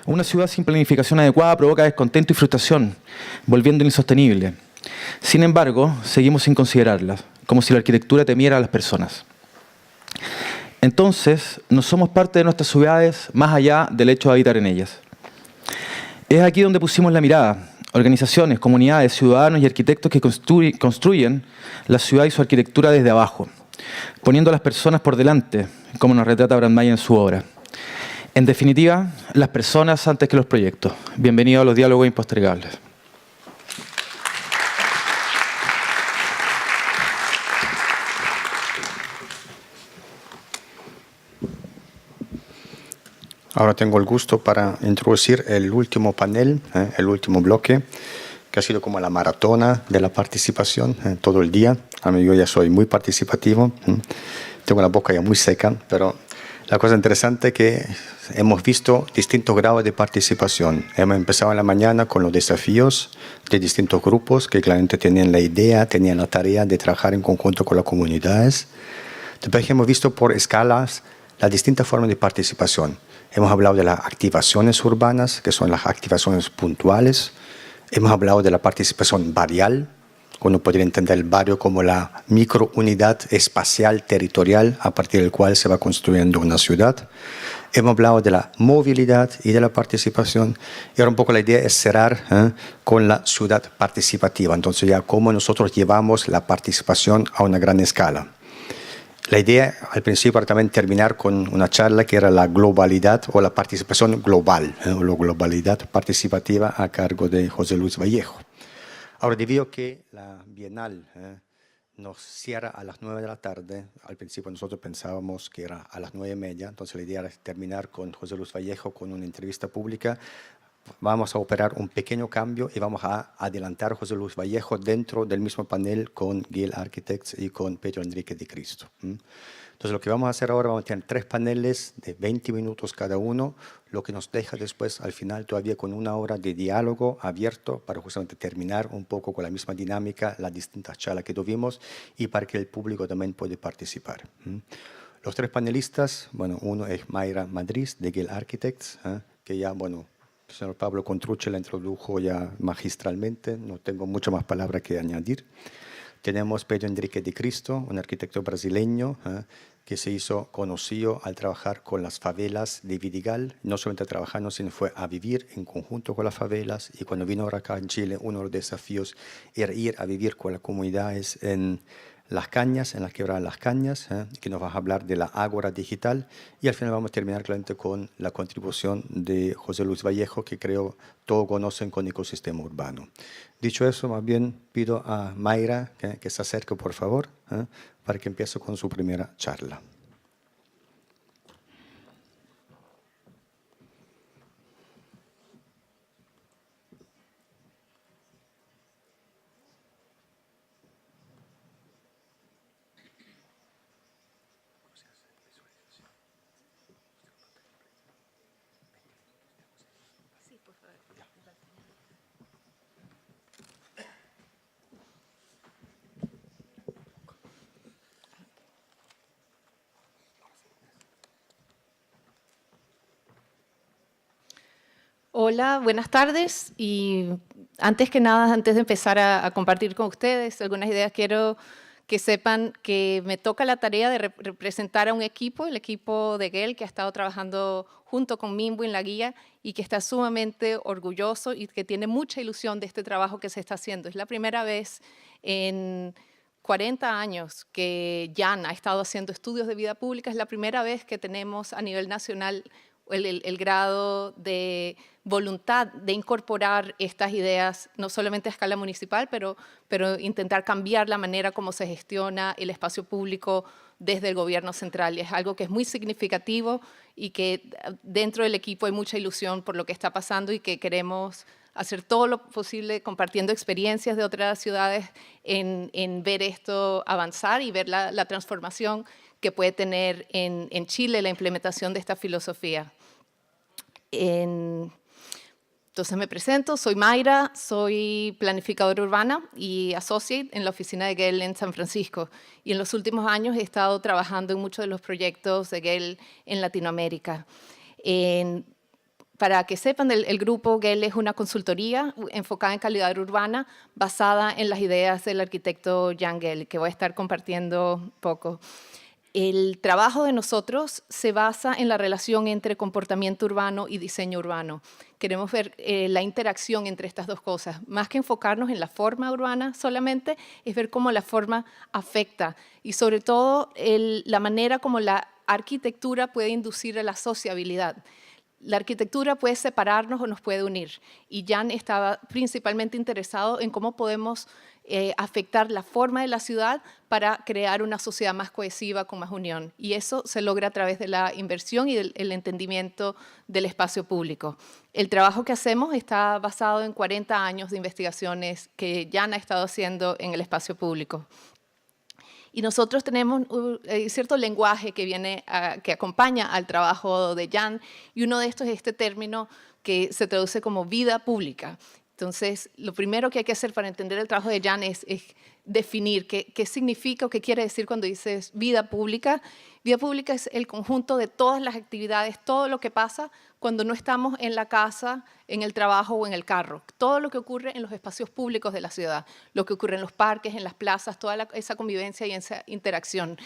Una ciudad sin planificación adecuada provoca descontento y frustración, volviendo insostenible. Sin embargo, seguimos sin considerarlas, como si la arquitectura temiera a las personas. Entonces, no somos parte de nuestras ciudades más allá del hecho de habitar en ellas. Es aquí donde pusimos la mirada. Organizaciones, comunidades, ciudadanos y arquitectos que construyen la ciudad y su arquitectura desde abajo, poniendo a las personas por delante, como nos retrata Brandmeier en su obra. En definitiva, las personas antes que los proyectos. Bienvenidos a los diálogos impostergables. Ahora tengo el gusto para introducir el último panel, el último bloque, que ha sido como la maratona de la participación todo el día. Yo ya soy muy participativo, tengo la boca ya muy seca, pero la cosa interesante es que hemos visto distintos grados de participación. Hemos empezado en la mañana con los desafíos de distintos grupos que claramente tenían la idea, tenían la tarea de trabajar en conjunto con las comunidades. Después hemos visto por escalas las distintas formas de participación. Hemos hablado de las activaciones urbanas, que son las activaciones puntuales. Hemos hablado de la participación barrial. Uno podría entender el barrio como la microunidad espacial territorial a partir del cual se va construyendo una ciudad. Hemos hablado de la movilidad y de la participación. Y ahora un poco la idea es cerrar con la ciudad participativa. Entonces ya cómo nosotros llevamos la participación a una gran escala. La idea al principio era también terminar con una charla que era la globalidad o la participación global, o la globalidad participativa a cargo de José Luis Vallejo. Ahora, debido a que la Bienal nos cierra a las 9 de la tarde, al principio nosotros pensábamos que era a las 9:30, entonces la idea era terminar con José Luis Vallejo con una entrevista pública. Vamos a operar un pequeño cambio y vamos a adelantar a José Luis Vallejo dentro del mismo panel con Guild Architects y con Pedro Enrique de Cristo. Entonces lo que vamos a hacer ahora, vamos a tener 3 paneles de 20 minutos cada uno, lo que nos deja después al final todavía con 1 hora de diálogo abierto para justamente terminar un poco con la misma dinámica, las distintas charlas que tuvimos y para que el público también pueda participar. Los 3 panelistas, bueno, uno es Mayra Madrid de Guild Architects, que ya, bueno, el señor Pablo Contruche la introdujo ya magistralmente, no tengo mucho más palabras que añadir. Tenemos Pedro Enrique de Cristo, un arquitecto brasileño que se hizo conocido al trabajar con las favelas de Vidigal, no solamente trabajando, sino fue a vivir en conjunto con las favelas, y cuando vino ahora acá en Chile, uno de los desafíos era ir a vivir con las comunidades en Las Cañas, en la quebrada Las Cañas, que nos va a hablar de la Ágora Digital, y al final vamos a terminar claramente con la contribución de José Luis Vallejo, que creo todos conocen con ecosistema urbano. Dicho eso, más bien pido a Mayra que se acerque, por favor, para que empiece con su primera charla. Hola, buenas tardes. Y antes que nada, antes de empezar a compartir con ustedes algunas ideas, quiero que sepan que me toca la tarea de representar a un equipo, el equipo de GEL, que ha estado trabajando junto con Mimbu en la guía y que está sumamente orgulloso y que tiene mucha ilusión de este trabajo que se está haciendo. Es la primera vez en 40 años que Jan ha estado haciendo estudios de vida pública. Es la primera vez que tenemos a nivel nacional el grado de voluntad de incorporar estas ideas, no solamente a escala municipal, pero intentar cambiar la manera como se gestiona el espacio público desde el gobierno central. Y es algo que es muy significativo y que dentro del equipo hay mucha ilusión por lo que está pasando y que queremos hacer todo lo posible compartiendo experiencias de otras ciudades en ver esto avanzar y ver la transformación que puede tener en Chile la implementación de esta filosofía. Entonces me presento, soy Mayra, soy planificadora urbana y associate en la oficina de GEL en San Francisco. Y en los últimos años he estado trabajando en muchos de los proyectos de GEL en Latinoamérica. Para que sepan, el grupo GEL es una consultoría enfocada en calidad urbana basada en las ideas del arquitecto Jan Gehl, que voy a estar compartiendo poco. El trabajo de nosotros se basa en la relación entre comportamiento urbano y diseño urbano. Queremos ver la interacción entre estas dos cosas. Más que enfocarnos en la forma urbana solamente, es ver cómo la forma afecta y sobre todo la manera como la arquitectura puede inducir a la sociabilidad. La arquitectura puede separarnos o nos puede unir. Y Jan estaba principalmente interesado en cómo podemos afectar la forma de la ciudad para crear una sociedad más cohesiva, con más unión. Y eso se logra a través de la inversión y el entendimiento del espacio público. El trabajo que hacemos está basado en 40 años de investigaciones que Jan ha estado haciendo en el espacio público. Y nosotros tenemos cierto lenguaje que acompaña al trabajo de Jan, y uno de estos es este término que se traduce como vida pública. Entonces, lo primero que hay que hacer para entender el trabajo de Jan es definir qué significa o qué quiere decir cuando dices vida pública. Vida pública es el conjunto de todas las actividades, todo lo que pasa cuando no estamos en la casa, en el trabajo o en el carro. Todo lo que ocurre en los espacios públicos de la ciudad, lo que ocurre en los parques, en las plazas, toda esa convivencia y esa interacción.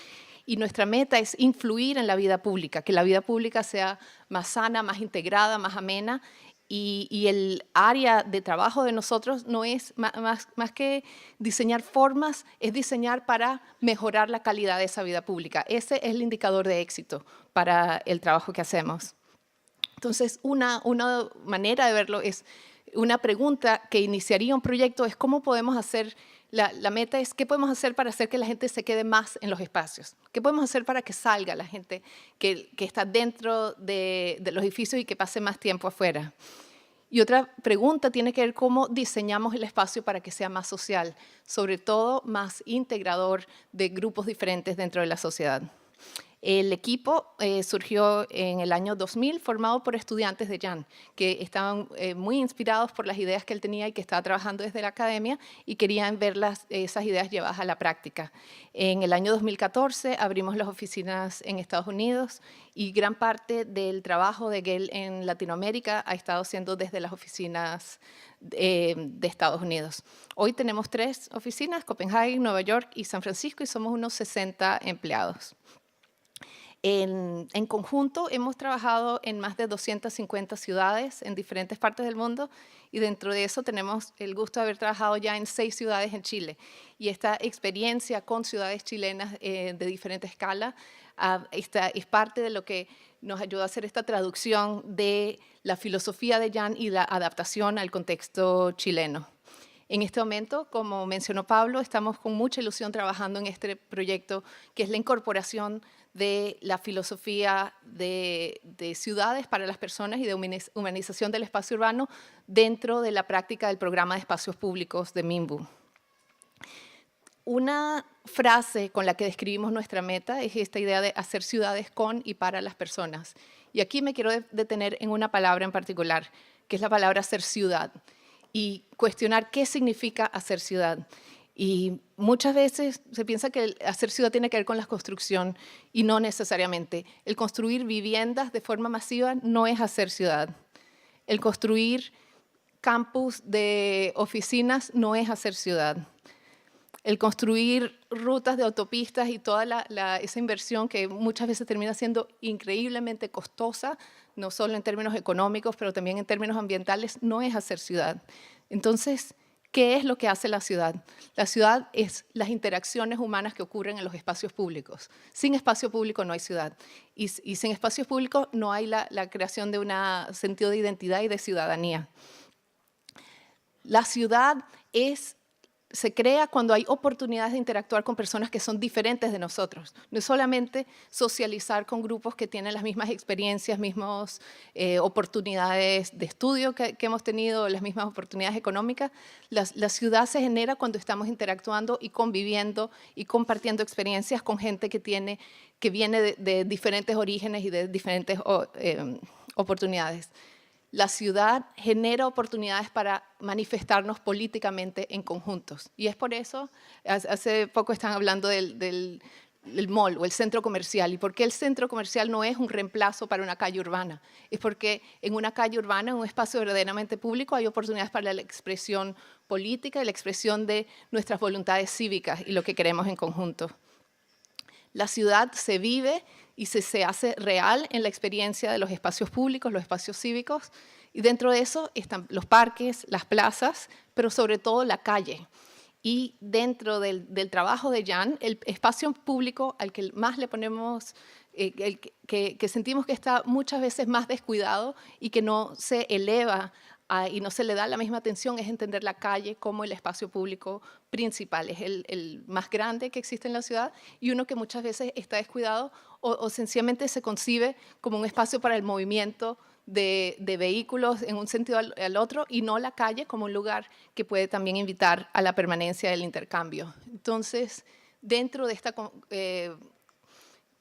Y nuestra meta es influir en la vida pública, que la vida pública sea más sana, más integrada, más amena. Y el área de trabajo de nosotros no es más que diseñar formas, es diseñar para mejorar la calidad de esa vida pública. Ese es el indicador de éxito para el trabajo que hacemos. Entonces, una manera de verlo es una pregunta que iniciaría un proyecto, es cómo podemos hacer, la meta es qué podemos hacer para hacer que la gente se quede más en los espacios, qué podemos hacer para que salga la gente que está dentro de los edificios y que pase más tiempo afuera. Y otra pregunta tiene que ver cómo diseñamos el espacio para que sea más social, sobre todo más integrador de grupos diferentes dentro de la sociedad. El equipo surgió en el año 2000, formado por estudiantes de Jan, que estaban muy inspirados por las ideas que él tenía y que estaba trabajando desde la academia y querían ver esas ideas llevadas a la práctica. En el año 2014 abrimos las oficinas en Estados Unidos y gran parte del trabajo de GEL en Latinoamérica ha estado siendo desde las oficinas de Estados Unidos. Hoy tenemos 3 oficinas, Copenhague, Nueva York y San Francisco, y somos unos 60 empleados. En conjunto hemos trabajado en más de 250 ciudades en diferentes partes del mundo, y dentro de eso tenemos el gusto de haber trabajado ya en 6 ciudades en Chile. Y esta experiencia con ciudades chilenas de diferente escala es parte de lo que nos ayuda a hacer esta traducción de la filosofía de Jan y la adaptación al contexto chileno. En este momento, como mencionó Pablo, estamos con mucha ilusión trabajando en este proyecto, que es la incorporación de la filosofía de ciudades para las personas y de humanización del espacio urbano dentro de la práctica del programa de espacios públicos de MIMBU. Una frase con la que describimos nuestra meta es esta idea de hacer ciudades con y para las personas. Y aquí me quiero detener en una palabra en particular, que es la palabra hacer ciudad, y cuestionar qué significa hacer ciudad. Y muchas veces se piensa que el hacer ciudad tiene que ver con la construcción, y no necesariamente. El construir viviendas de forma masiva no es hacer ciudad. El construir campus de oficinas no es hacer ciudad. El construir rutas de autopistas y toda esa inversión que muchas veces termina siendo increíblemente costosa, no solo en términos económicos, pero también en términos ambientales, no es hacer ciudad. Entonces, ¿qué es lo que hace la ciudad? La ciudad es las interacciones humanas que ocurren en los espacios públicos. Sin espacio público no hay ciudad. Y sin espacios públicos no hay la creación de un sentido de identidad y de ciudadanía. La ciudad se crea cuando hay oportunidades de interactuar con personas que son diferentes de nosotros. No es solamente socializar con grupos que tienen las mismas experiencias, mismas oportunidades de estudio que hemos tenido, las mismas oportunidades económicas. La ciudad se genera cuando estamos interactuando y conviviendo y compartiendo experiencias con gente que viene de diferentes orígenes y de diferentes oportunidades. La ciudad genera oportunidades para manifestarnos políticamente en conjuntos. Y es por eso, hace poco están hablando del el mall o el centro comercial. ¿Y por qué el centro comercial no es un reemplazo para una calle urbana? Es porque en una calle urbana, en un espacio verdaderamente público, hay oportunidades para la expresión política y la expresión de nuestras voluntades cívicas y lo que queremos en conjunto. La ciudad se vive y se hace real en la experiencia de los espacios públicos, los espacios cívicos, y dentro de eso están los parques, las plazas, pero sobre todo la calle. Y dentro del trabajo de Jan, el espacio público al que más le ponemos, que sentimos que está muchas veces más descuidado y que no se eleva y no se le da la misma atención, es entender la calle como el espacio público principal. Es el más grande que existe en la ciudad y uno que muchas veces está descuidado o sencillamente se concibe como un espacio para el movimiento de vehículos en un sentido al otro y no la calle como un lugar que puede también invitar a la permanencia del intercambio. Entonces, dentro de este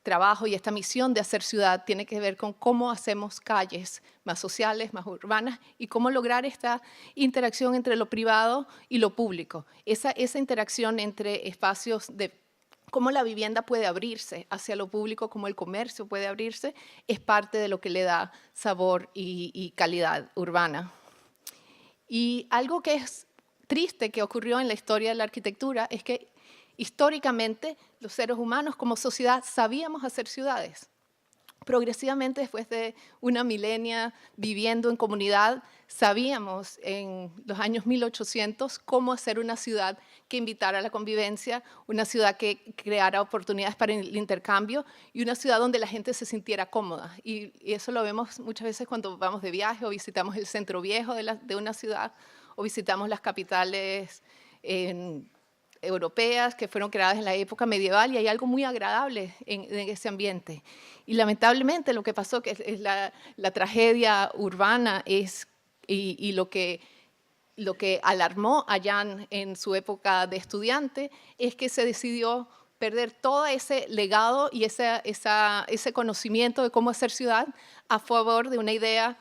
trabajo y esta misión de hacer ciudad tiene que ver con cómo hacemos calles más sociales, más urbanas y cómo lograr esta interacción entre lo privado y lo público. Esa interacción entre espacios de cómo la vivienda puede abrirse hacia lo público, cómo el comercio puede abrirse, es parte de lo que le da sabor y calidad urbana. Y algo que es triste que ocurrió en la historia de la arquitectura es que históricamente los seres humanos como sociedad sabíamos hacer ciudades. Progresivamente, después de una milenia viviendo en comunidad, sabíamos en los años 1800 cómo hacer una ciudad que invitara a la convivencia, una ciudad que creara oportunidades para el intercambio y una ciudad donde la gente se sintiera cómoda. Y eso lo vemos muchas veces cuando vamos de viaje o visitamos el centro viejo de una ciudad o visitamos las capitales europeas que fueron creadas en la época medieval y hay algo muy agradable en ese ambiente. Y lamentablemente lo que pasó, que es la tragedia urbana, y lo que alarmó a Jan en su época de estudiante, es que se decidió perder todo ese legado y ese conocimiento de cómo hacer ciudad a favor de una idea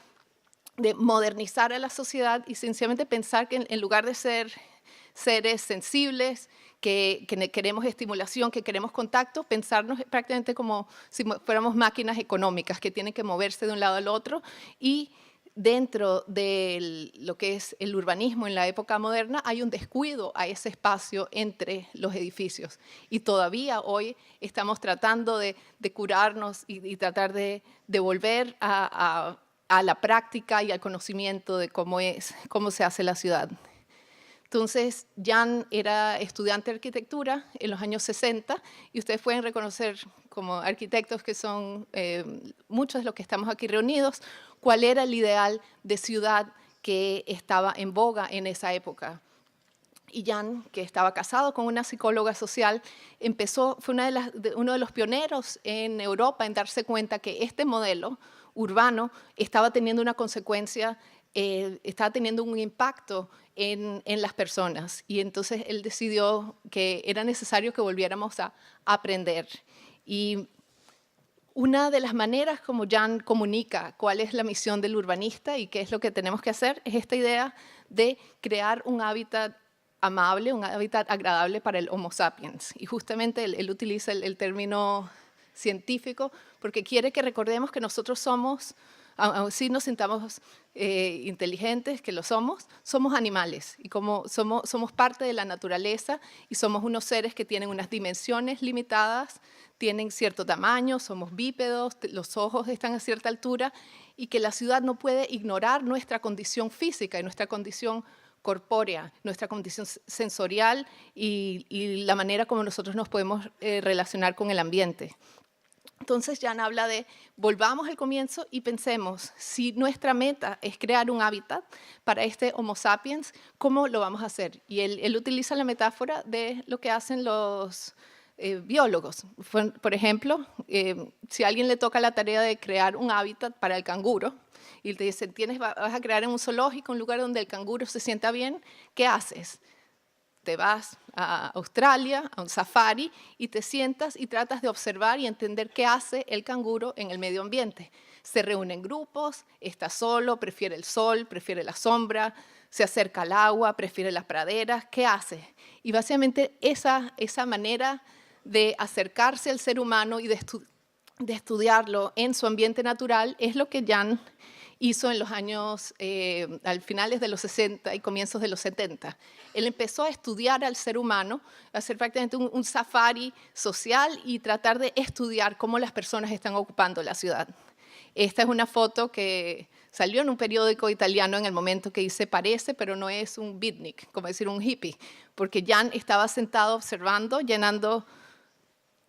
de modernizar a la sociedad y sencillamente pensar que en lugar de ser seres sensibles, que queremos estimulación, que queremos contacto, pensarnos prácticamente como si fuéramos máquinas económicas que tienen que moverse de un lado al otro. Y dentro de lo que es el urbanismo en la época moderna hay un descuido a ese espacio entre los edificios. Y todavía hoy estamos tratando de curarnos y tratar de volver a la práctica y al conocimiento de cómo se hace la ciudad. Entonces, Jan era estudiante de arquitectura en los años 60 y ustedes pueden reconocer como arquitectos que son muchos de los que estamos aquí reunidos, cuál era el ideal de ciudad que estaba en boga en esa época. Y Jan, que estaba casado con una psicóloga social, fue uno de los pioneros en Europa en darse cuenta que este modelo urbano estaba teniendo una consecuencia, estaba teniendo un impacto en las personas. Y entonces él decidió que era necesario que volviéramos a aprender. Y una de las maneras como Jan comunica cuál es la misión del urbanista y qué es lo que tenemos que hacer es esta idea de crear un hábitat amable, un hábitat agradable para el Homo sapiens. Y justamente él utiliza el término científico porque quiere que recordemos que nosotros somos, así nos sintamos inteligentes, que lo somos animales y como somos parte de la naturaleza y somos unos seres que tienen unas dimensiones limitadas, tienen cierto tamaño, somos bípedos, los ojos están a cierta altura y que la ciudad no puede ignorar nuestra condición física y nuestra condición corpórea, nuestra condición sensorial y la manera como nosotros nos podemos relacionar con el ambiente. Entonces Jan habla de volvamos al comienzo y pensemos, si nuestra meta es crear un hábitat para este Homo sapiens, ¿cómo lo vamos a hacer? Y él utiliza la metáfora de lo que hacen los biólogos. Por ejemplo, si a alguien le toca la tarea de crear un hábitat para el canguro, y te dicen, vas a crear en un zoológico un lugar donde el canguro se sienta bien, ¿qué haces? Te vas a Australia, a un safari, y te sientas y tratas de observar y entender qué hace el canguro en el medio ambiente. Se reúne en grupos, está solo, prefiere el sol, prefiere la sombra, se acerca al agua, prefiere las praderas, ¿qué hace? Y básicamente esa manera de acercarse al ser humano y de estudiarlo en su ambiente natural es lo que Jan hizo en los años, al finales de los 60 y comienzos de los 70. Él empezó a estudiar al ser humano, a hacer prácticamente un safari social y tratar de estudiar cómo las personas están ocupando la ciudad. Esta es una foto que salió en un periódico italiano en el momento que dice parece, pero no es un beatnik, como decir un hippie, porque Jan estaba sentado observando, llenando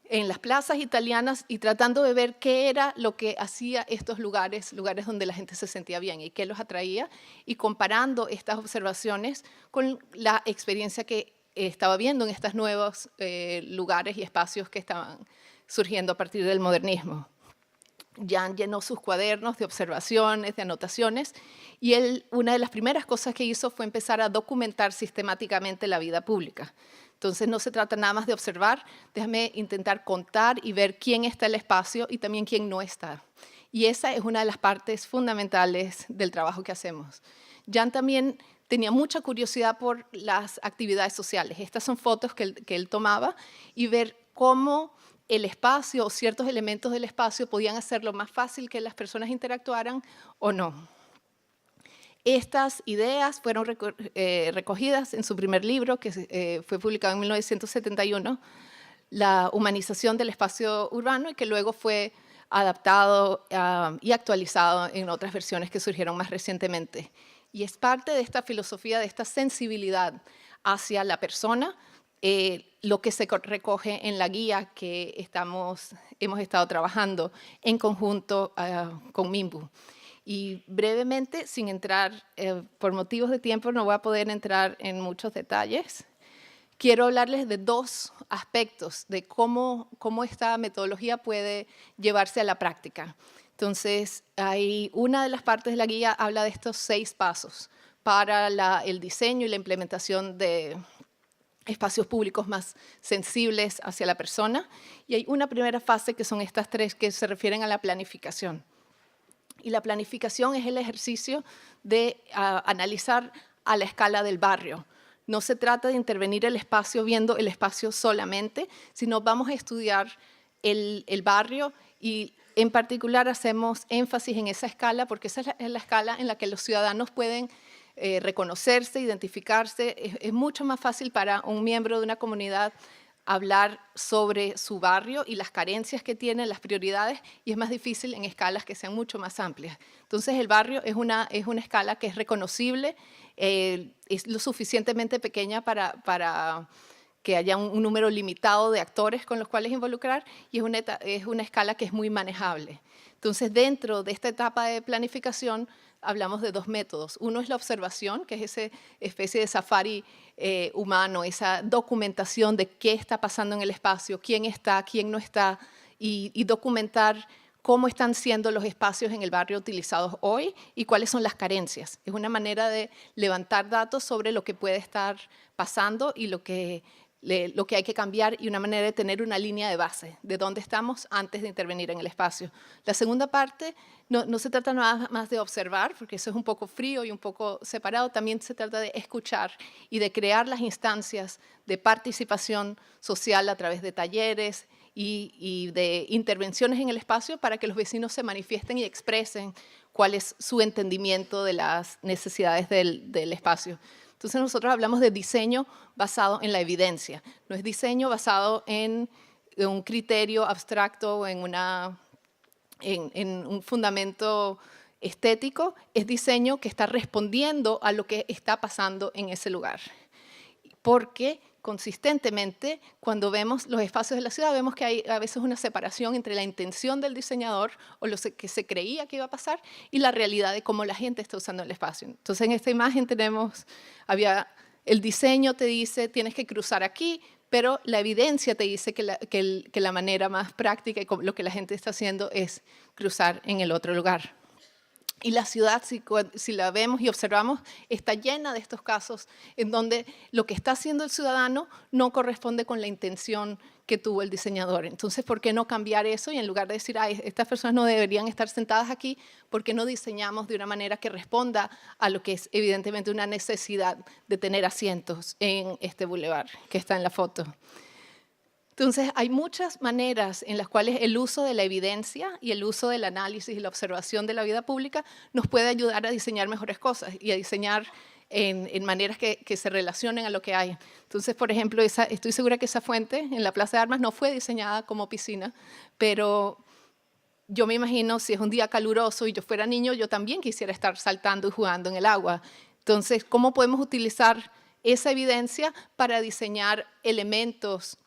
en las plazas italianas y tratando de ver qué era lo que hacía estos lugares donde la gente se sentía bien y qué los atraía, y comparando estas observaciones con la experiencia que estaba viendo en estos nuevos lugares y espacios que estaban surgiendo a partir del modernismo. Jan llenó sus cuadernos de observaciones, de anotaciones, y una de las primeras cosas que hizo fue empezar a documentar sistemáticamente la vida pública. Entonces no se trata nada más de observar, déjame intentar contar y ver quién está en el espacio y también quién no está. Y esa es una de las partes fundamentales del trabajo que hacemos. Jan también tenía mucha curiosidad por las actividades sociales. Estas son fotos que él tomaba y ver cómo el espacio o ciertos elementos del espacio podían hacerlo más fácil que las personas interactuaran o no. Estas ideas fueron recogidas en su primer libro, que fue publicado en 1971, La humanización del espacio urbano, y que luego fue adaptado y actualizado en otras versiones que surgieron más recientemente. Y es parte de esta filosofía, de esta sensibilidad hacia la persona, lo que se recoge en la guía que hemos estado trabajando en conjunto con Minbu. Y brevemente, sin entrar, por motivos de tiempo, no voy a poder entrar en muchos detalles. Quiero hablarles de dos aspectos de cómo esta metodología puede llevarse a la práctica. Entonces, una de las partes de la guía habla de estos 6 pasos para el diseño y la implementación de espacios públicos más sensibles hacia la persona. Y hay una primera fase que son estas 3 que se refieren a la planificación. Y la planificación es el ejercicio de analizar a la escala del barrio. No se trata de intervenir el espacio viendo el espacio solamente, sino vamos a estudiar el barrio y en particular hacemos énfasis en esa escala porque esa es la escala en la que los ciudadanos pueden reconocerse, identificarse. Es mucho más fácil para un miembro de una comunidad hablar sobre su barrio y las carencias que tiene, las prioridades, y es más difícil en escalas que sean mucho más amplias. Entonces el barrio es una escala que es reconocible, es lo suficientemente pequeña para que haya un número limitado de actores con los cuales involucrar, y es una escala que es muy manejable. Entonces, dentro de esta etapa de planificación, hablamos de 2 métodos. Uno es la observación, que es esa especie de safari humano, esa documentación de qué está pasando en el espacio, quién está, quién no está, y documentar cómo están siendo los espacios en el barrio utilizados hoy y cuáles son las carencias. Es una manera de levantar datos sobre lo que puede estar pasando y lo que hay que cambiar, y una manera de tener una línea de base de dónde estamos antes de intervenir en el espacio. La segunda parte no se trata nada más de observar, porque eso es un poco frío y un poco separado, también se trata de escuchar y de crear las instancias de participación social a través de talleres y de intervenciones en el espacio para que los vecinos se manifiesten y expresen cuál es su entendimiento de las necesidades del espacio. Entonces nosotros hablamos de diseño basado en la evidencia, no es diseño basado en un criterio abstracto o en un fundamento estético, es diseño que está respondiendo a lo que está pasando en ese lugar. Porque consistentemente, cuando vemos los espacios de la ciudad, vemos que hay a veces una separación entre la intención del diseñador o lo que se creía que iba a pasar y la realidad de cómo la gente está usando el espacio. Entonces, en esta imagen el diseño te dice tienes que cruzar aquí, pero la evidencia te dice que la manera más práctica y lo que la gente está haciendo es cruzar en el otro lugar. Y la ciudad, si la vemos y observamos, está llena de estos casos en donde lo que está haciendo el ciudadano no corresponde con la intención que tuvo el diseñador. Entonces, ¿por qué no cambiar eso? Y en lugar de decir, estas personas no deberían estar sentadas aquí, ¿por qué no diseñamos de una manera que responda a lo que es evidentemente una necesidad de tener asientos en este bulevar que está en la foto? Entonces, hay muchas maneras en las cuales el uso de la evidencia y el uso del análisis y la observación de la vida pública nos puede ayudar a diseñar mejores cosas y a diseñar en maneras que se relacionen a lo que hay. Entonces, por ejemplo, estoy segura que esa fuente en la Plaza de Armas no fue diseñada como piscina, pero yo me imagino si es un día caluroso y yo fuera niño, yo también quisiera estar saltando y jugando en el agua. Entonces, ¿cómo podemos utilizar esa evidencia para diseñar elementos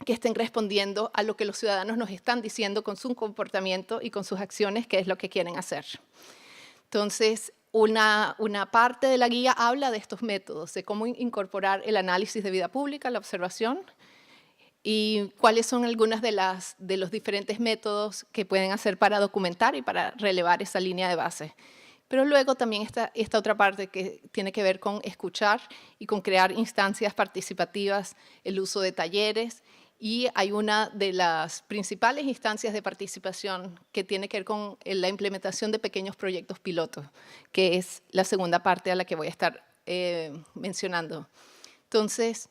que estén respondiendo a lo que los ciudadanos nos están diciendo con su comportamiento y con sus acciones, que es lo que quieren hacer? Entonces, una parte de la guía habla de estos métodos, de cómo incorporar el análisis de vida pública, la observación, y cuáles son algunas de los diferentes métodos que pueden hacer para documentar y para relevar esa línea de base. Pero luego también está esta otra parte que tiene que ver con escuchar y con crear instancias participativas, el uso de talleres, y hay una de las principales instancias de participación que tiene que ver con la implementación de pequeños proyectos pilotos, que es la segunda parte a la que voy a estar mencionando. Entonces,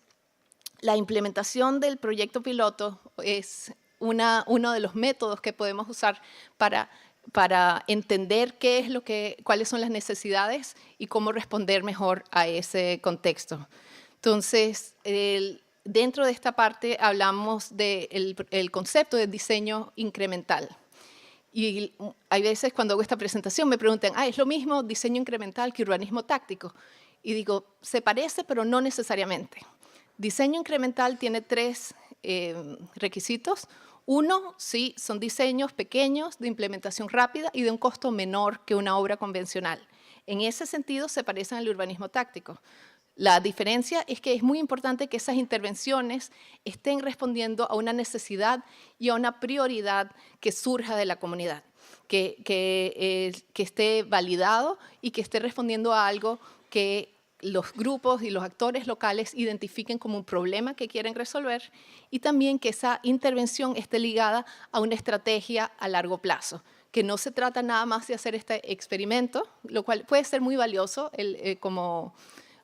la implementación del proyecto piloto es uno de los métodos que podemos usar para entender cuáles son las necesidades y cómo responder mejor a ese contexto. Entonces, dentro de esta parte hablamos del concepto de diseño incremental. Y hay veces cuando hago esta presentación me preguntan, ¿es lo mismo diseño incremental que urbanismo táctico? Y digo, se parece, pero no necesariamente. Diseño incremental tiene 3 requisitos. Uno, sí, son diseños pequeños, de implementación rápida y de un costo menor que una obra convencional. En ese sentido, se parecen al urbanismo táctico. La diferencia es que es muy importante que esas intervenciones estén respondiendo a una necesidad y a una prioridad que surja de la comunidad, que esté validado y que esté respondiendo a algo que los grupos y los actores locales identifiquen como un problema que quieren resolver, y también que esa intervención esté ligada a una estrategia a largo plazo, que no se trata nada más de hacer este experimento, lo cual puede ser muy valioso como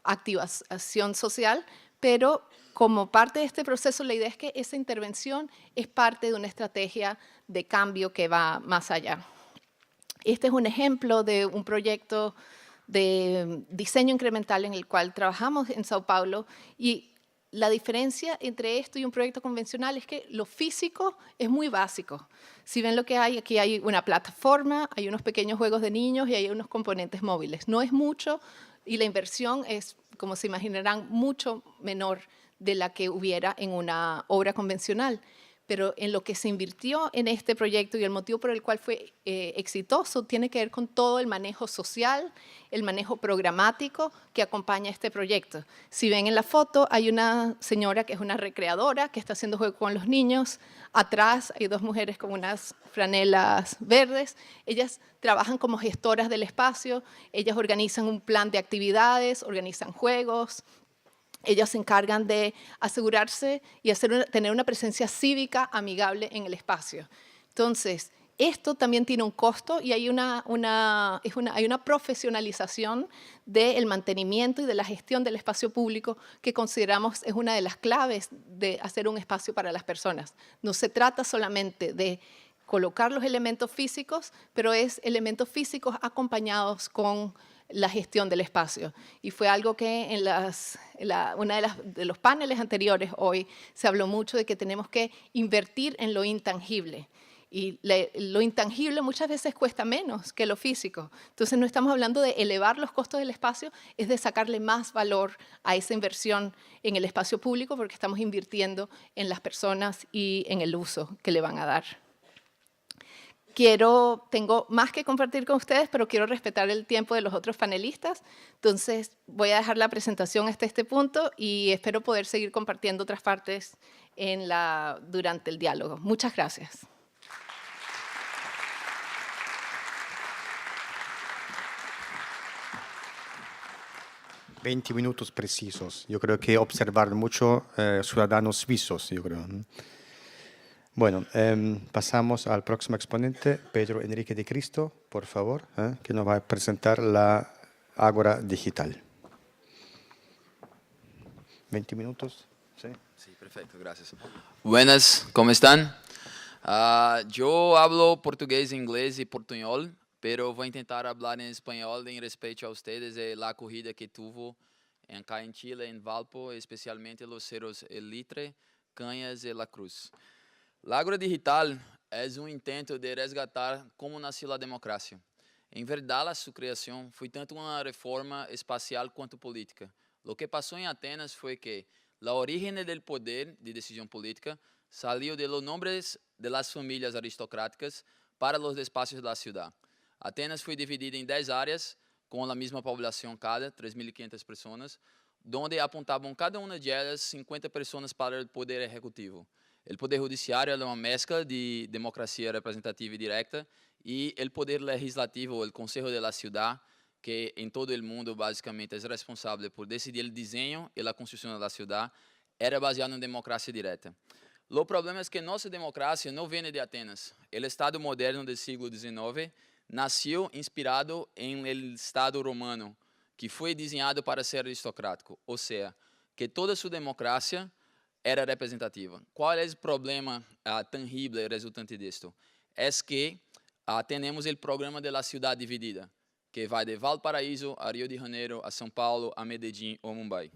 activación social, pero como parte de este proceso la idea es que esa intervención es parte de una estrategia de cambio que va más allá. Este es un ejemplo de un proyecto de diseño incremental en el cual trabajamos en Sao Paulo, y la diferencia entre esto y un proyecto convencional es que lo físico es muy básico. Si ven lo que hay, aquí hay una plataforma, hay unos pequeños juegos de niños y hay unos componentes móviles. No es mucho y la inversión es, como se imaginarán, mucho menor de la que hubiera en una obra convencional. Pero en lo que se invirtió en este proyecto y el motivo por el cual fue exitoso tiene que ver con todo el manejo social, el manejo programático que acompaña este proyecto. Si ven en la foto, hay una señora que es una recreadora que está haciendo juego con los niños. Atrás hay 2 mujeres con unas franelas verdes. Ellas trabajan como gestoras del espacio, ellas organizan un plan de actividades, organizan juegos. Ellas se encargan de asegurarse y tener una presencia cívica amigable en el espacio. Entonces, esto también tiene un costo y hay una profesionalización del mantenimiento y de la gestión del espacio público que consideramos es una de las claves de hacer un espacio para las personas. No se trata solamente de colocar los elementos físicos, pero es elementos físicos acompañados con la gestión del espacio. Y fue algo que en uno de los paneles anteriores hoy se habló mucho de que tenemos que invertir en lo intangible. Y lo intangible muchas veces cuesta menos que lo físico. Entonces no estamos hablando de elevar los costos del espacio, es de sacarle más valor a esa inversión en el espacio público porque estamos invirtiendo en las personas y en el uso que le van a dar. Tengo más que compartir con ustedes, pero quiero respetar el tiempo de los otros panelistas. Entonces, voy a dejar la presentación hasta este punto y espero poder seguir compartiendo otras partes durante el diálogo. Muchas gracias. $20 minutos precisos. Yo creo que observar mucho ciudadanos suizos, yo creo. Bueno, pasamos al próximo exponente, Pedro Enrique de Cristo, por favor, que nos va a presentar la Ágora Digital. 20 minutos, ¿sí? Sí, perfecto, gracias. Buenas, ¿cómo están? Yo hablo portugués, inglés y portuñol, pero voy a intentar hablar en español en respeto a ustedes de la acogida que tuvo acá en Chile, en Valpo, especialmente los cerros El Litre, Cañas y La Cruz. La Agrodigital es un intento de resgatar cómo nació la democracia. En verdad, su creación fue tanto una reforma espacial cuanto política. Lo que pasó en Atenas fue que la origen del poder de decisión política salió de los nombres de las familias aristocráticas para los espacios de la ciudad. Atenas fue dividida en 10 áreas con la misma población cada, 3.500 personas, donde apuntaban cada una de ellas 50 personas para el poder ejecutivo. El poder judiciario era una mezcla de democracia representativa y directa y el poder legislativo, el Consejo de la Ciudad, que en todo el mundo básicamente es responsable por decidir el diseño y la construcción de la ciudad, era baseado en democracia directa. O problema é que nossa democracia não vem de Atenas. O Estado moderno do século XIX nasceu inspirado em el Estado romano, que foi desenhado para ser aristocrático, ou seja, que toda sua democracia era representativa. Qual é o problema tangível resultante disto? É que temos o programa da cidade dividida, que vai de Valparaíso a Rio de Janeiro, a São Paulo, a Medellín ou Mumbai.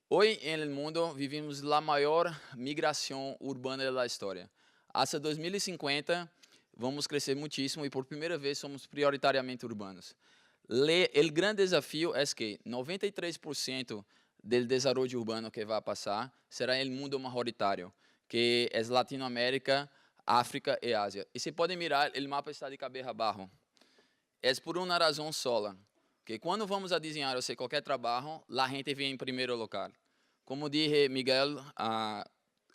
Hoy en el mundo vivimos la mayor migración urbana de la historia. Hasta 2050 vamos crecer muchísimo y por primera vez somos prioritariamente urbanos. El gran desafío es que 93% del desarrollo urbano que va a pasar será en el mundo majoritario, que es Latinoamérica, África y Asia. Y se pueden mirar, el mapa está de cabeça abajo. Es por una razón sola, que quando vamos a desenhar ou qualquer trabalho, a gente vem em primeiro lugar. Como dije Miguel,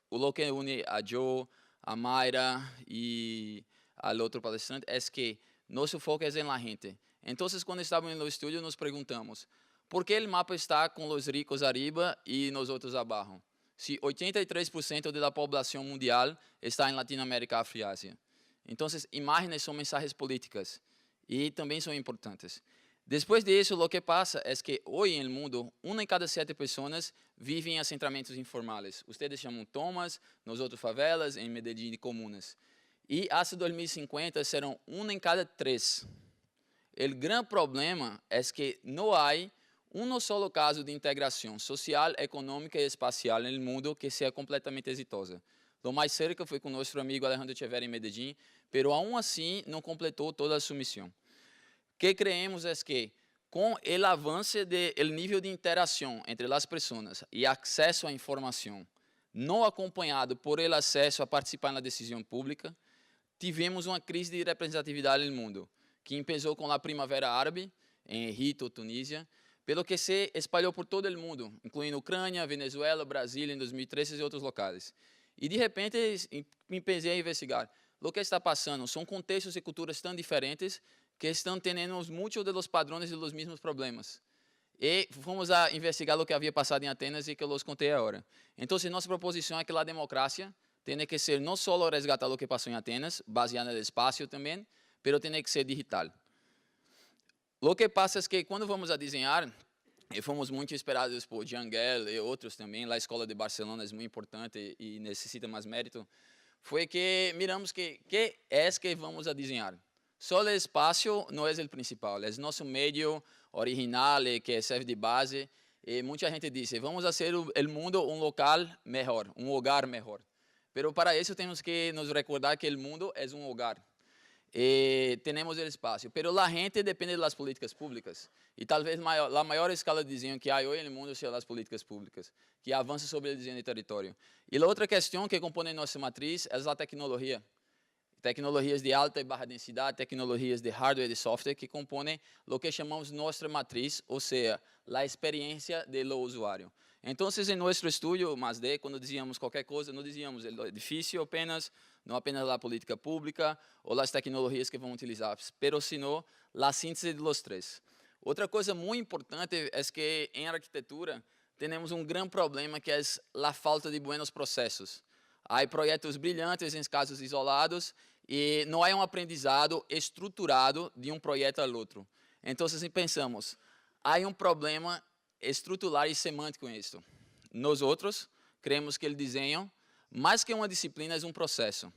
o que une a Joe, a Mayra e al outro palestrante é que nosso foco é na gente. Então, quando estávamos no estúdio, nos perguntamos, por que o mapa está com os ricos arriba e nós outros abaixo? Se 83% da população mundial está em Latinoamérica, África e Ásia. Então, imagens são mensagens políticas e também são importantes. Depois disso, o que passa é que hoje no mundo, 1 em cada 7 pessoas vive em assentamentos informais. Vocês chamam Thomas, nós outros favelas, em Medellín e comunas. E até 2050 serão 1 em cada 3. O grande problema é que não há um só caso de integração social, econômica e espacial no mundo que seja completamente exitosa. O mais cerca foi com nosso amigo Alejandro Echeverri em Medellín, mas aún assim não completou toda a sua missão. O que creemos é que, com o avanço do nível de interação entre as pessoas e acesso à informação, não acompanhado por el acesso a participar na decisão pública, tivemos uma crise de representatividade no mundo, que começou com a Primavera Árabe, em Egito, Tunísia, pelo que se espalhou por todo o mundo, incluindo Ucrânia, Venezuela, Brasil, em 2013 e outros locais. E, de repente, me pensei a investigar. O que está passando? São contextos e culturas tão diferentes que estão tendo muitos dos padrões e dos mesmos problemas. E fomos a investigar o que havia passado em Atenas e que eu os contei agora. Então, nossa proposição é que a democracia tem que ser não só resgatar o que passou em Atenas, baseado no espaço também, mas tem que ser digital. O que passa é que quando vamos a desenhar, e fomos muito inspirados por Jangel e outros também, a escola de Barcelona é muito importante e necessita mais mérito, foi que miramos que é que vamos a desenhar. Só o espaço não é o principal, é nosso meio original que serve de base. E muita gente diz, vamos fazer o mundo um local melhor, um lugar melhor. Mas para isso temos que nos recordar que o mundo é um lugar. E temos o espaço. Mas a gente depende das políticas públicas. E talvez a maior escala de desenho que há hoje no mundo seja as políticas públicas, que avançam sobre o desenho de território. E a outra questão que compõe nossa matriz é a tecnologia. Tecnologias de alta e baixa densidade, tecnologias de hardware e de software que compõem o que chamamos nossa matriz, ou seja, a experiência do usuário. Então, em nosso estúdio, quando dizíamos qualquer coisa, não dizíamos o edifício apenas, não apenas a política pública ou as tecnologias que vão utilizar, mas sino a síntese dos três. Outra coisa muito importante é que em arquitetura temos um grande problema que é a falta de buenos processos. Há projetos brilhantes em casos isolados e não há aprendizado estruturado de projeto ao outro. Então, pensamos, há problema estrutural e semântico nisso. Nós outros, creemos que o desenho, mais que uma disciplina, é um processo.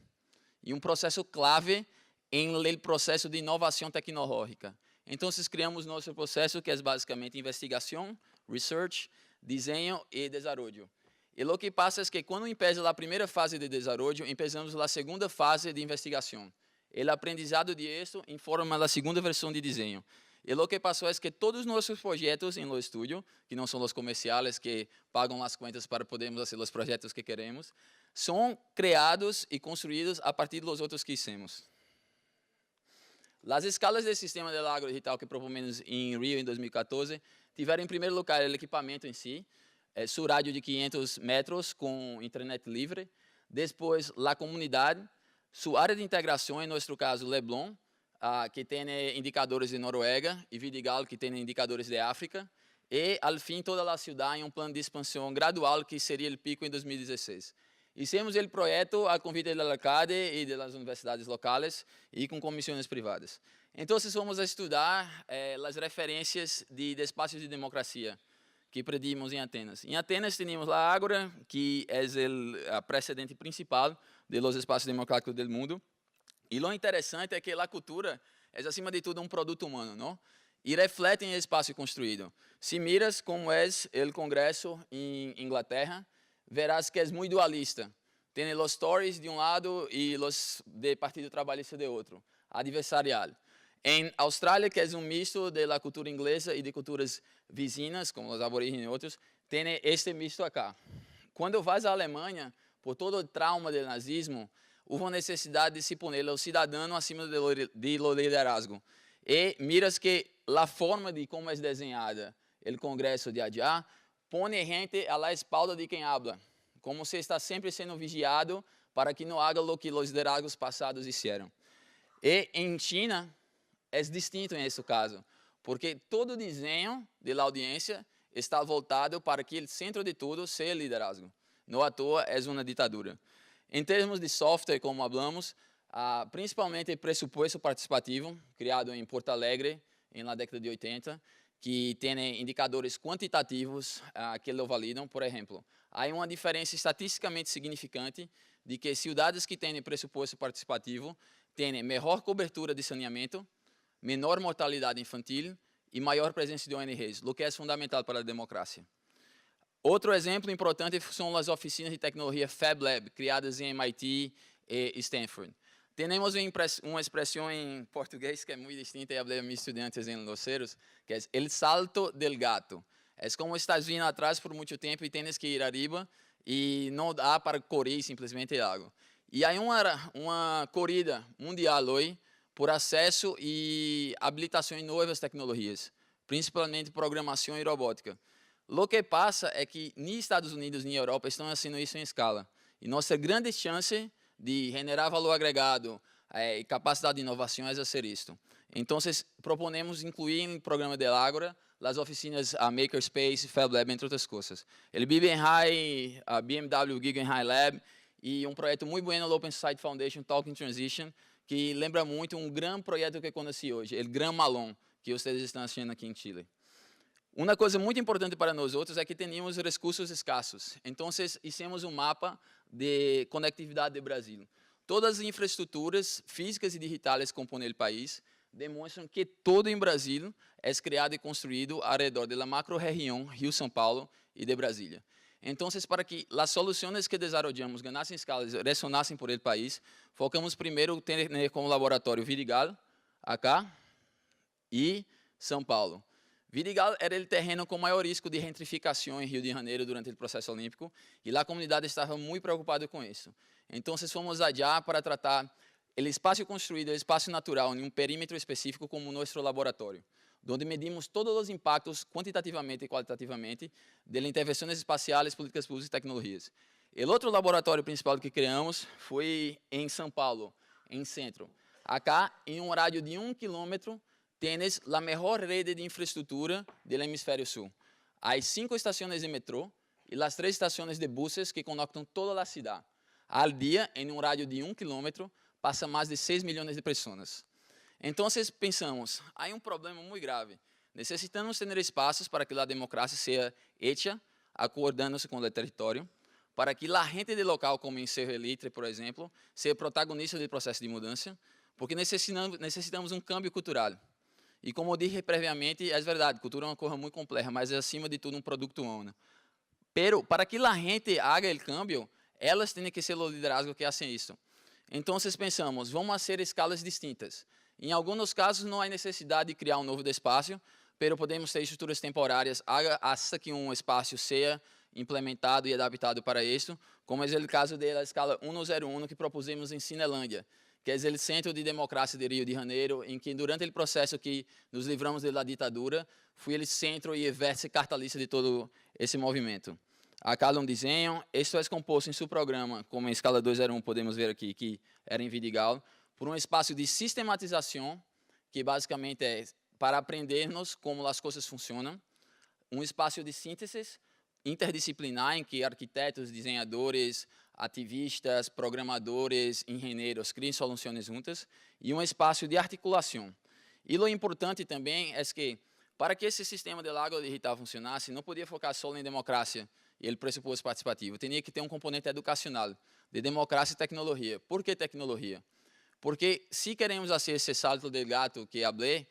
E um processo clave em el processo de inovação tecnológica. Então, criamos nosso processo, que é basicamente investigação, research, desenho e desenvolvimento. E o que passa é que quando empieza a primeira fase de desenvolvimento, empezamos a segunda fase de investigação. O aprendizado disso informa a segunda versão de desenho. E o que passou é que todos os nossos projetos em lo estúdio, que não são os comerciais que pagam as contas para podermos fazer os projetos que queremos, são criados e construídos a partir dos outros que hicimos. As escalas do sistema de agro digital que propomos em Rio em 2014 tiveram, em primeiro lugar, o equipamento em si, seu rádio de 500 metros com internet livre, depois a comunidade, sua área de integração, em nosso caso, Leblon, que tem indicadores de Noruega, e Vidigal, que tem indicadores de África, e, ao fim, toda a cidade em um plano de expansão gradual, que seria o pico em 2016. Hicimos o projeto a convite do alcalde e das universidades locais e com comissões privadas. Então, fomos a estudar as referências de espaços de democracia que predimos em Atenas. Em Atenas, tínhamos a Ágora, que é o precedente principal dos espaços democráticos do mundo. E o interessante é que a cultura é, acima de tudo, um produto humano, não? E reflete em espaço construído. Se miras como é o Congresso em Inglaterra, verás que é muito dualista. Tem os Tories de um lado e os do Partido Trabalhista de outro, adversarial. Em Austrália, que é um misto da cultura inglesa e de culturas vizinhas, como os aborígenes e outros, tem este misto acá. Quando vas à Alemanha, por todo o trauma do nazismo, houve necessidade de se poner o cidadão acima do liderazgo. E miras que a forma de como é desenhada o Congresso de allá põe gente à la espalda de quem habla, como se está sempre sendo vigiado para que não haga o que os liderazgos passados fizeram. E em China é distinto nesse caso, porque todo o desenho da audiência está voltado para que o centro de tudo seja o liderazgo. Não à toa é uma ditadura. Em termos de software, como falamos, principalmente o pressuposto participativo, criado em Porto Alegre, na década de 80, que tem indicadores quantitativos que lo validam. Por exemplo, há uma diferença estatisticamente significante de que cidades que têm pressuposto participativo têm melhor cobertura de saneamento, menor mortalidade infantil e maior presença de ONGs, o que é fundamental para a democracia. Outro exemplo importante são as oficinas de tecnologia Fab Lab, criadas em MIT e Stanford. Temos uma expressão em português que é muito distinta, e falei a meus estudantes em Los Ceros, que é el salto del gato. É como estás vindo atrás por muito tempo e tens que ir arriba e não dá para correr simplesmente algo. E há uma corrida mundial hoje por acesso e habilitação em novas tecnologias, principalmente programação e robótica. O que passa é que nem Estados Unidos nem Europa estão fazendo isso em escala. E nossa grande chance de generar valor agregado e capacidade de inovação é fazer isto. Então, proponemos incluir no programa de Ágora as oficinas Makerspace, Fab Lab, entre outras coisas. O BBM a BMW Guggenheim Lab e um projeto muito bueno no Open Society Foundation, Talking Transition, que lembra muito um grande projeto que conheci hoje, o Gran Malón, que vocês estão assistindo aqui em Chile. Uma coisa muito importante para nós outros é que tínhamos recursos escassos. Então, fizemos um mapa de conectividade do Brasil. Todas as infraestruturas físicas e digitais que compõem o país demonstram que todo em Brasil é criado e construído ao redor da macro-região Rio-São Paulo e de Brasília. Então, para que as soluções que desenvolvemos ganhassem escala e ressonassem por el país, focamos primeiro ter como laboratório Vidigal, acá, e São Paulo. Vidigal era o terreno com maior risco de gentrificação em Rio de Janeiro durante o processo olímpico e a comunidade estava muito preocupada com isso. Então, fomos allá para tratar o espaço construído, o espaço natural, em um perímetro específico como nosso laboratório, onde medimos todos os impactos quantitativamente e qualitativamente de intervenções espaciais, políticas públicas e tecnologias. O outro laboratório principal que criamos foi em São Paulo, em centro. Acá, em um rádio de 1 quilômetro, tens a melhor rede de infraestrutura do hemisfério sul. Há 5 estações de metrô e as 3 estações de buses que conectam toda a cidade. Al dia, em um rádio de 1 quilômetro, passa mais de 6 milhões de pessoas. Então, pensamos, há um problema muito grave. Necessitamos ter espaços para que a democracia seja hecha, acordando-se com o território, para que a gente do local, como em Cerro Elitre, por exemplo, seja protagonista do processo de mudança, porque necessitamos um câmbio cultural. E como eu disse previamente, é verdade, cultura é uma coisa muito complexa, mas é acima de tudo um produto humano. Pero para que a gente haga o câmbio, elas têm que ser o liderazgo que fazem isso. Então, pensamos, vamos fazer escalas distintas. Em alguns casos, não há necessidade de criar um novo espaço, mas podemos ter estruturas temporárias hasta que um espaço seja implementado e adaptado para isso, como é o caso da escala 101 que propusemos em Cinelândia, que é o Centro de Democracia de Rio de Janeiro, em que, durante o processo que nos livramos da ditadura, foi o centro e vértice cartalista de todo esse movimento. Acá um desenho, isto é composto em seu programa, como em escala 201 podemos ver aqui, que era em Vidigal, por um espaço de sistematização, que basicamente é para aprendermos como as coisas funcionam, um espaço de síntese interdisciplinar, em que arquitetos, desenhadores, ativistas, programadores, engenheiros criam soluções juntas, e um espaço de articulação. E o importante também é que, para que esse sistema de lago digital funcionasse, não podia focar só em democracia e o pressuposto participativo, tinha que ter um componente educacional, de democracia e tecnologia. Por que tecnologia? Porque, se queremos fazer esse salto de gato que falei,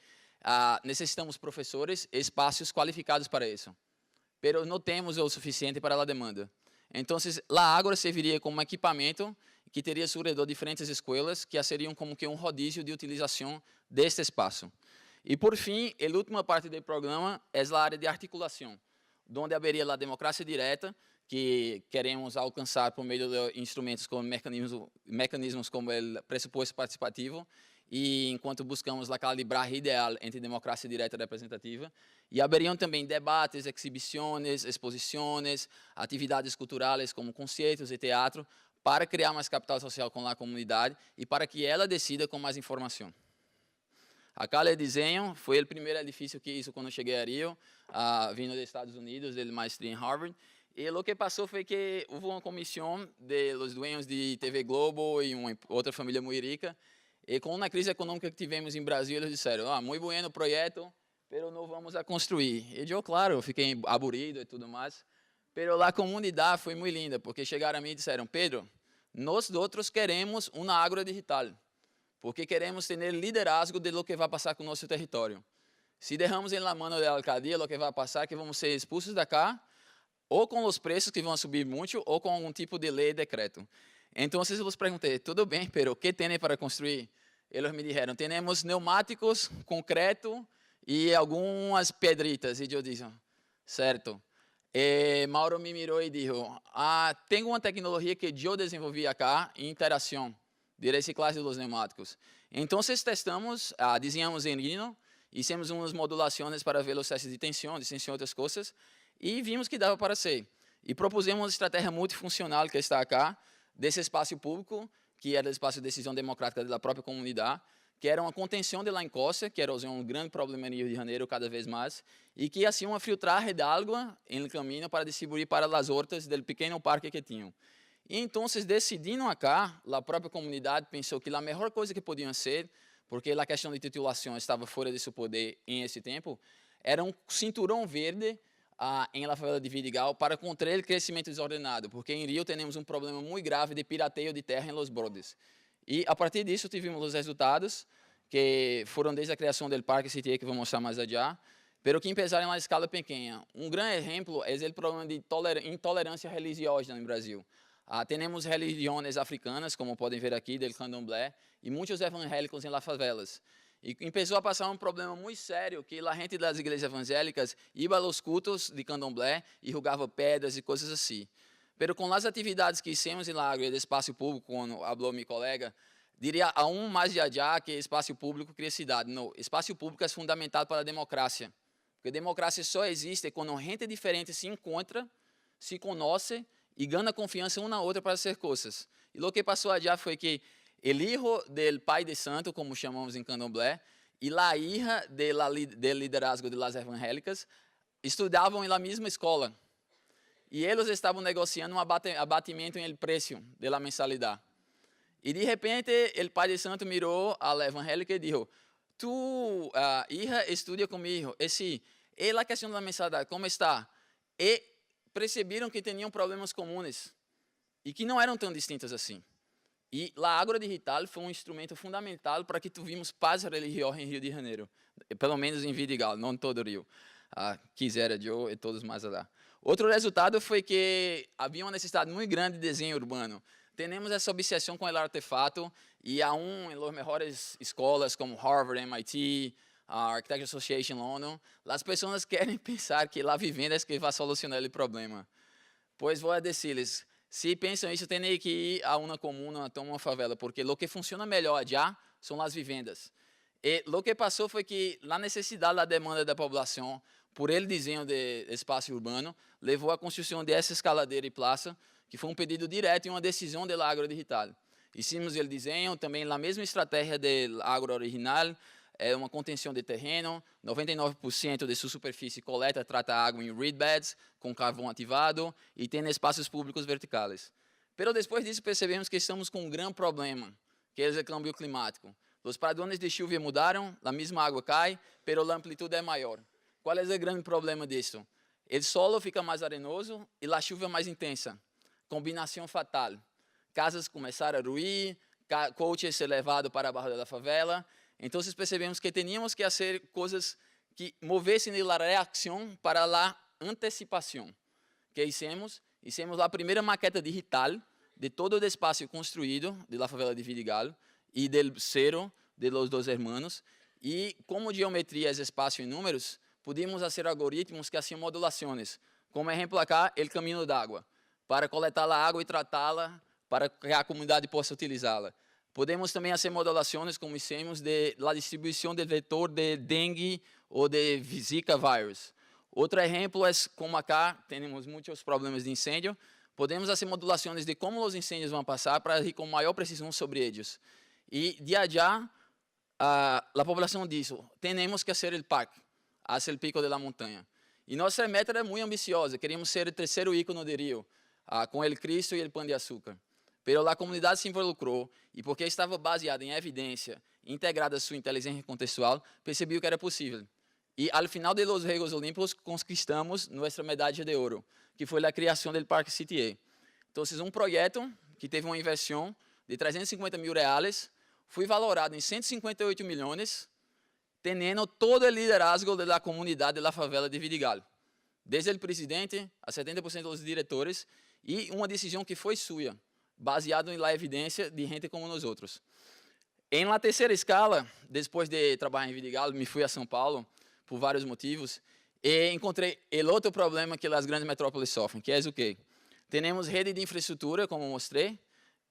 necessitamos professores e espaços qualificados para isso. Mas não temos o suficiente para a demanda. Então, a Ágora serviria como equipamento que teria ao seu redor diferentes escolas que seriam como que um rodízio de utilização deste espaço. E, por fim, a última parte do programa é a área de articulação, onde haveria a democracia direta, que queremos alcançar por meio de instrumentos como mecanismos como o pressuposto participativo, e enquanto buscamos a calibragem ideal entre democracia direta e representativa. E haveriam também debates, exibições, exposições, atividades culturais como concertos e teatro, para criar mais capital social com a comunidade e para que ela decida com mais informação. Acá o desenho foi o primeiro edifício que hice quando cheguei a Rio, vindo dos Estados Unidos, de maestria em Harvard. E o que passou foi que houve uma comissão de los dueños de TV Globo e uma outra família muito rica. E com a crise econômica que tivemos em Brasil, eles disseram, muito bueno o projeto, mas não vamos a construir. E eu, claro, fiquei aburrido e tudo mais. Mas a comunidade foi muito linda, porque chegaram a mim e disseram, Pedro, nós outros queremos uma Ágora digital, porque queremos ter liderazgo de lo que vai passar com o nosso território. Se derramos em la mano da alcaldia, o que vai passar é que vamos ser expulsos da cá, ou com os preços que vão subir muito, ou com algum tipo de lei e decreto. Então, eu lhes perguntei, tudo bem, pero o que tem para construir? Eles me disseram, temos pneumáticos, concreto e algumas pedritas. E eu disse, certo. E Mauro me mirou e disse, tenho uma tecnologia que eu desenvolvi acá, em interação, de reciclagem dos pneumáticos. Então, testamos, desenhamos em Rhino, fizemos umas modulações para ver os testes de tensão e outras coisas, e vimos que dava para ser. E propusemos uma estratégia multifuncional que está acá, desse espaço público, que era o espaço de decisão democrática da própria comunidade, que era uma contenção de la encosta, que era um grande problema no Rio de Janeiro cada vez mais, e que assim uma filtragem de água no caminho para distribuir para as hortas do pequeno parque que tinham. E então, decidindo acá, a própria comunidade pensou que a melhor coisa que podiam ser, porque a questão de titulação estava fora de seu poder em esse tempo, era um cinturão verde em la favela de Vidigal para conter o crescimento desordenado, porque em Rio temos um problema muito grave de pirateio de terra em Los Brodes. E a partir disso tivemos os resultados, que foram desde a criação do Parque City, que vou mostrar mais adiante, pero que empezaram em uma escala pequena. Um grande exemplo é o problema de intolerância religiosa no Brasil. Temos religiões africanas, como podem ver aqui, do candomblé, e muitos evangélicos em las favelas. E começou a passar um problema muito sério, que a gente das igrejas evangélicas ia aos cultos de candomblé e jogava pedras e coisas assim. Mas com as atividades que hicimos em la Ágora de espaço público, como falou meu colega, diria aún mais de allá que espaço público cria cidade. Não, espaço público é fundamental para a democracia. Porque a democracia só existe quando gente diferente se encontra, se conhece e ganha confiança uma na outra para fazer coisas. E o que passou allá foi que el hijo del pai de santo, como chamamos em candomblé, e la hija del liderazgo de las evangélicas estudavam em la mesma escola. E eles estavam negociando um abatimento em el preço de la mensalidade. E de repente, el pai de santo mirou a la evangélica e disse, tu hija estuda comigo. E sim, e a questão da mensalidade, como está? E perceberam que tinham problemas comuns. e que não eram tão distintas assim. E a Agrodigital foi um instrumento fundamental para que tivemos paz religiosa em Rio de Janeiro, pelo menos em Vidigal, não em todo o Rio. Quisera eu e todos mais lá. Outro resultado foi que havia uma necessidade muito grande de desenho urbano. Temos essa obsessão com o artefato e aún em las melhores escolas como Harvard, MIT, Architecture Association London, as pessoas querem pensar que a vivenda é que vai solucionar o problema. Pois vou dizer-lhes, se pensam isso, tem que ir a uma comuna, a uma favela, porque o que funciona melhor já são as vivendas. E o que passou foi que a necessidade, a demanda da população, por ele desenho de espaço urbano, levou à construção dessa escaladeira e praça, que foi um pedido direto e uma decisão da Agrodigital. Hicimos o desenho, também a mesma estratégia da Agro original, uma contenção de terreno, 99% de sua superfície coleta, trata água em reed beds, com carvão ativado, e tem espaços públicos verticais. Mas depois disso percebemos que estamos com um grande problema, que é o câmbio climático. Os padrões de chuva mudaram, a mesma água cai, mas a amplitude é maior. Qual é o grande problema disso? O solo fica mais arenoso e a chuva mais intensa. Combinação fatal. Casas começaram a ruir, coches elevados para abaixo da favela. Então, percebemos que tínhamos que fazer coisas que movessem a reação para a antecipação. Que hicimos? Hicimos a primeira maqueta digital de todo o espaço construído da favela de Vidigal e do cerro de los dos hermanos. E, como geometria é espaço em números, pudimos fazer algoritmos que faziam modulações. Como exemplo, acá, o caminho d'água, para coletar a água e tratá-la para que a comunidade possa utilizá-la. Podemos também fazer modulações, como hicimos, da distribuição do vetor de dengue ou de Zika vírus. Outro exemplo é, como acá temos muitos problemas de incêndio, podemos fazer modulações de como os incêndios vão passar para ir com maior precisão sobre eles. E, de allá, a população diz, temos que fazer o parque, hacia o pico da montanha. E nossa meta era muito ambiciosa, queríamos ser o terceiro ícone de Rio, com o Cristo e o Pão de Açúcar. Pero a comunidade se involucrou e, porque estava baseada em evidência, integrada a sua inteligência contextual, percebeu que era possível. E, ao final de los Juegos Olímpicos, conquistamos nossa medalha de ouro, que foi a criação do Parque CTA. Então, um projeto que teve uma inversão de 350 mil reais, foi valorado em 158 milhões, tendo todo o liderazgo da comunidade da favela de Vidigal. Desde o presidente a 70% dos diretores, e uma decisão que foi sua, baseado na evidência de gente como nós outros. Em la terceira escala, depois de trabalhar em Vidigal, me fui a São Paulo por vários motivos e encontrei o outro problema que as grandes metrópoles sofrem, que é o quê? Temos rede de infraestrutura, como mostrei,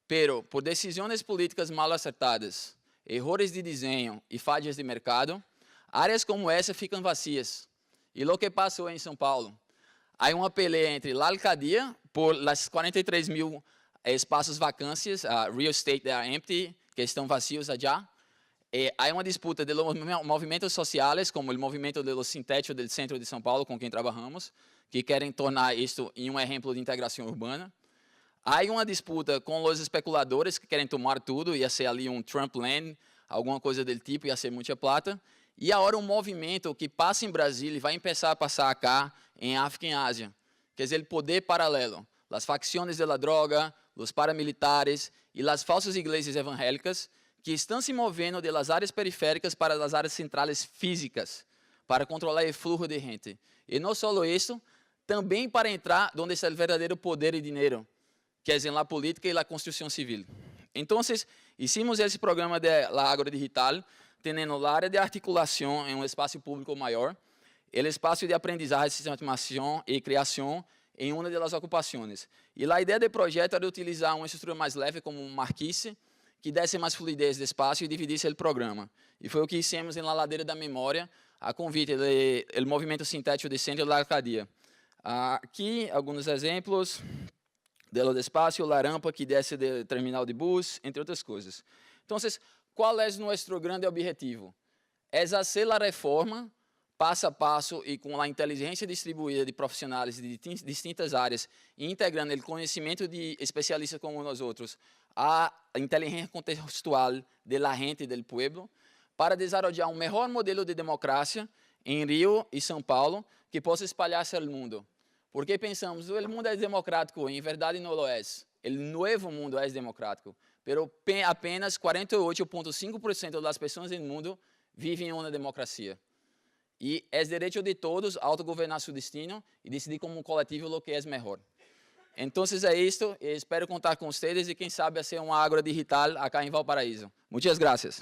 pero por decisões políticas mal acertadas, erros de desenho e falhas de mercado, áreas como essa ficam vazias. E o que passou em São Paulo? Há uma peleia entre a alcadia por as 43 mil espaços vacâncias, real estate that are empty, que estão vazios allá. Há uma disputa de movimentos sociais, como o movimento de los sintéticos do centro de São Paulo, com quem trabalhamos, que querem tornar isto em um exemplo de integração urbana. Há uma disputa com os especuladores, que querem tomar tudo, ia ser ali um Trump land, alguma coisa do tipo, ia ser muita plata. E agora um movimento que passa em Brasília e vai começar a passar cá em África e em Ásia, quer dizer, o poder paralelo. As facções da droga, os paramilitares e as falsas igrejas evangélicas que estão se movendo das áreas periféricas para as áreas centrais físicas, para controlar o fluxo de gente. E não só isso, também para entrar onde está o verdadeiro poder e dinheiro, que é na política e na construção civil. Então, hicimos esse programa da Agrodigital, tendo a área de articulação em um espaço público maior, o espaço de aprendizagem, sistematização e criação em uma das ocupações. E a ideia do projeto era utilizar uma estrutura mais leve, como um marquise, que desse mais fluidez do espaço e dividisse o programa. E foi o que hicimos na Ladeira da Memória, a convite do movimento sintético de centro da Arcadia. Aqui, alguns exemplos do espaço, a rampa que desce do terminal de bus, entre outras coisas. Então, qual é nosso grande objetivo? É fazer a reforma passo a passo e com a inteligência distribuída de profissionais de distintas áreas, e integrando o conhecimento de especialistas como nós outros, a inteligência contextual da gente e do povo, para desenvolver um melhor modelo de democracia em Rio e São Paulo, que possa espalhar-se ao mundo. Porque pensamos, o mundo é democrático, em verdade não lo é. o novo mundo é democrático, pero apenas 48,5% das pessoas no mundo vivem em uma democracia. E é direito de todos autogovernar seu destino e decidir como coletivo o que é melhor. Então é isto, espero contar com vocês e quem sabe fazer uma água digital acá em Valparaíso. Muitas graças.